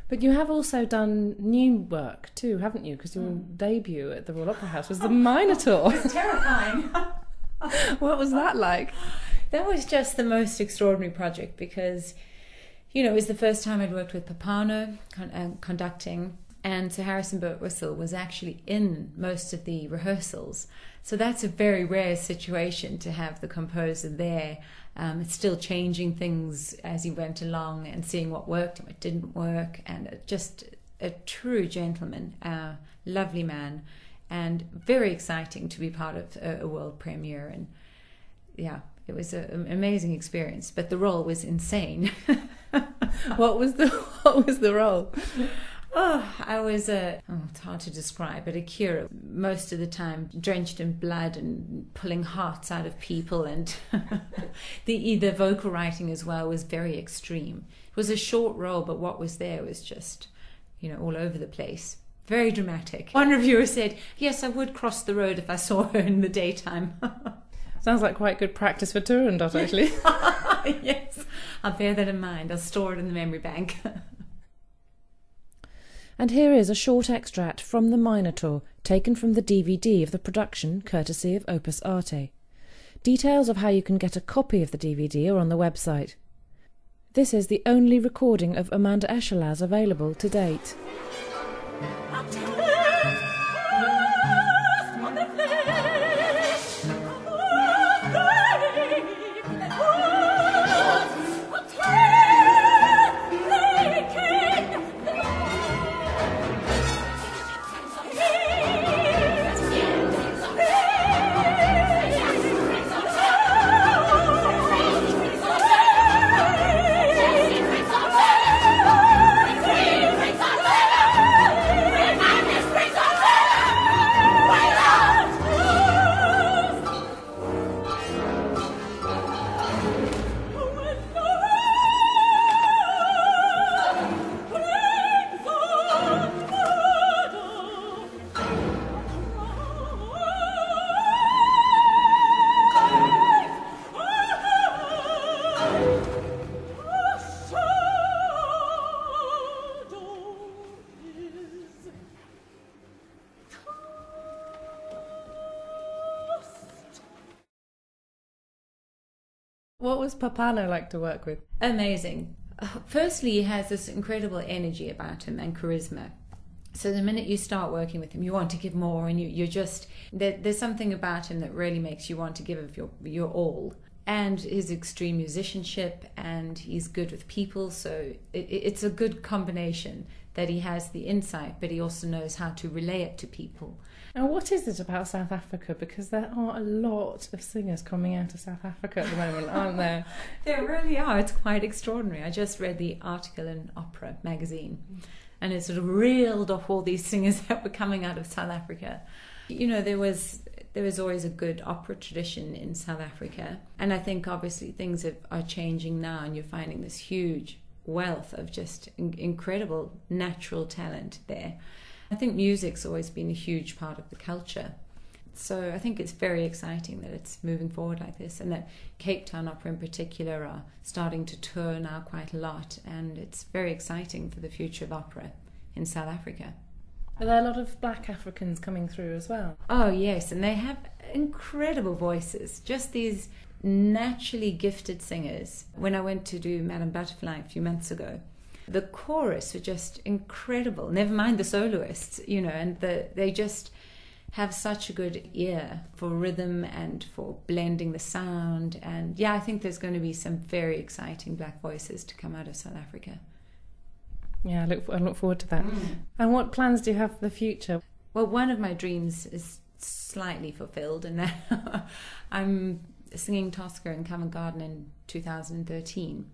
But you have also done new work too, haven't you? Because your debut at the Royal Opera House was the Minotaur. It's terrifying. What was that like? That was just the most extraordinary project because, you know, it was the first time I'd worked with Papano conducting, and Sir Harrison Birtwistle was actually in most of the rehearsals. So that's a very rare situation to have the composer there. It's still changing things as he went along and seeing what worked and what didn't work, and just a true gentleman, lovely man, and very exciting to be part of a world premiere. And yeah, it was an amazing experience, but the role was insane. What was the role? Oh, I was it's hard to describe, but a Kira, most of the time drenched in blood and pulling hearts out of people, and the vocal writing as well was very extreme. It was a short role, but what was there was just, you know, all over the place. Very dramatic. One reviewer said, yes, I would cross the road if I saw her in the daytime. Sounds like quite good practice for Turandot, actually. Yes, I'll bear that in mind. I'll store it in the memory bank. And here is a short extract from The Minotaur, taken from the DVD of the production, courtesy of Opus Arte. Details of how you can get a copy of the DVD are on the website. This is the only recording of Amanda Echalaz available to date. What was Papano like to work with? Amazing. Firstly, he has this incredible energy about him and charisma. So the minute you start working with him, you want to give more, and you're just... There's something about him that really makes you want to give of your all. And his extreme musicianship, and he's good with people, so it's a good combination that he has the insight, but he also knows how to relay it to people. Now, what is it about South Africa? Because there are a lot of singers coming out of South Africa at the moment, aren't there? There really are. It's quite extraordinary. I just read the article in Opera magazine, and it sort of reeled off all these singers that were coming out of South Africa. You know, there was always a good opera tradition in South Africa, and I think obviously things are changing now, and you're finding this huge wealth of just incredible natural talent there. I think music's always been a huge part of the culture, so I think it's very exciting that it's moving forward like this, and that Cape Town Opera in particular are starting to tour now quite a lot, and it's very exciting for the future of opera in South Africa. Are there a lot of black Africans coming through as well? Oh yes, and they have incredible voices, just these naturally gifted singers. When I went to do Madame Butterfly a few months ago, the chorus were just incredible, never mind the soloists, you know, and they just have such a good ear for rhythm and for blending the sound. And yeah, I think there's going to be some very exciting black voices to come out of South Africa. Yeah, I look forward to that. And what plans do you have for the future? Well, one of my dreams is slightly fulfilled, and that I'm singing Tosca in Covent Garden in 2013.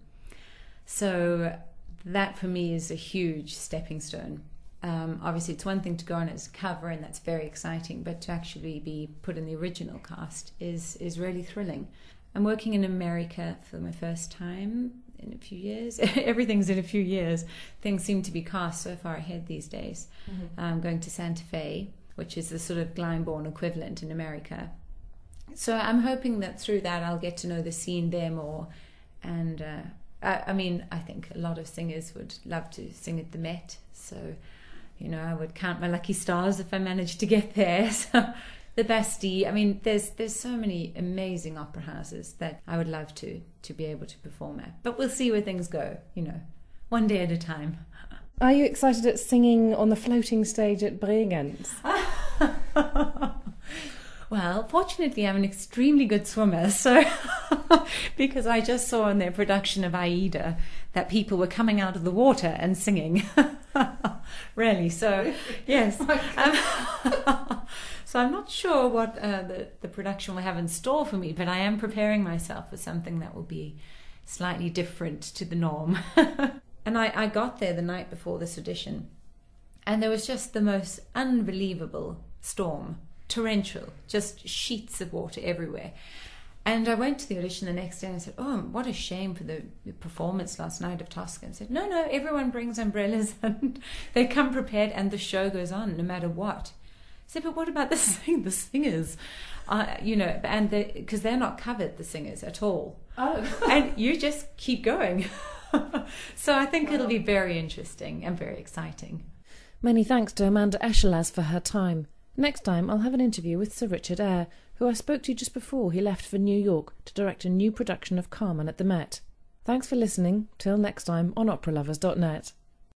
So that for me is a huge stepping stone. Obviously it's one thing to go on as a cover, and that's very exciting, but to actually be put in the original cast is really thrilling. I'm working in America for my first time in a few years. Everything's in a few years. Things seem to be cast so far ahead these days. I'm going to Santa Fe, which is the sort of Glyndebourne equivalent in America. So I'm hoping that through that I'll get to know the scene there more, and I mean, I think a lot of singers would love to sing at the Met. So, you know, I would count my lucky stars if I managed to get there. So the Bastille, I mean, there's so many amazing opera houses that I would love to be able to perform at. But we'll see where things go, you know, one day at a time. Are you excited at singing on the floating stage at Bregenz? Well, fortunately, I'm an extremely good swimmer, so because I just saw in their production of Aida that people were coming out of the water and singing. Really, so yes. So I'm not sure what the production will have in store for me, but I am preparing myself for something that will be slightly different to the norm. And I got there the night before this audition, and there was just the most unbelievable storm. Torrential, just sheets of water everywhere. And I went to the audition the next day and I said, oh, what a shame for the performance last night of Tosca. And said, no, everyone brings umbrellas and they come prepared and the show goes on no matter what. I said, but what about the singers? You know, and because they're not covered, the singers, at all. Oh. And you just keep going. So I think it'll be very interesting and very exciting. Many thanks to Amanda Echalaz for her time. Next time I'll have an interview with Sir Richard Eyre, who I spoke to just before he left for New York to direct a new production of Carmen at the Met. Thanks for listening. Till next time on operalovers.net.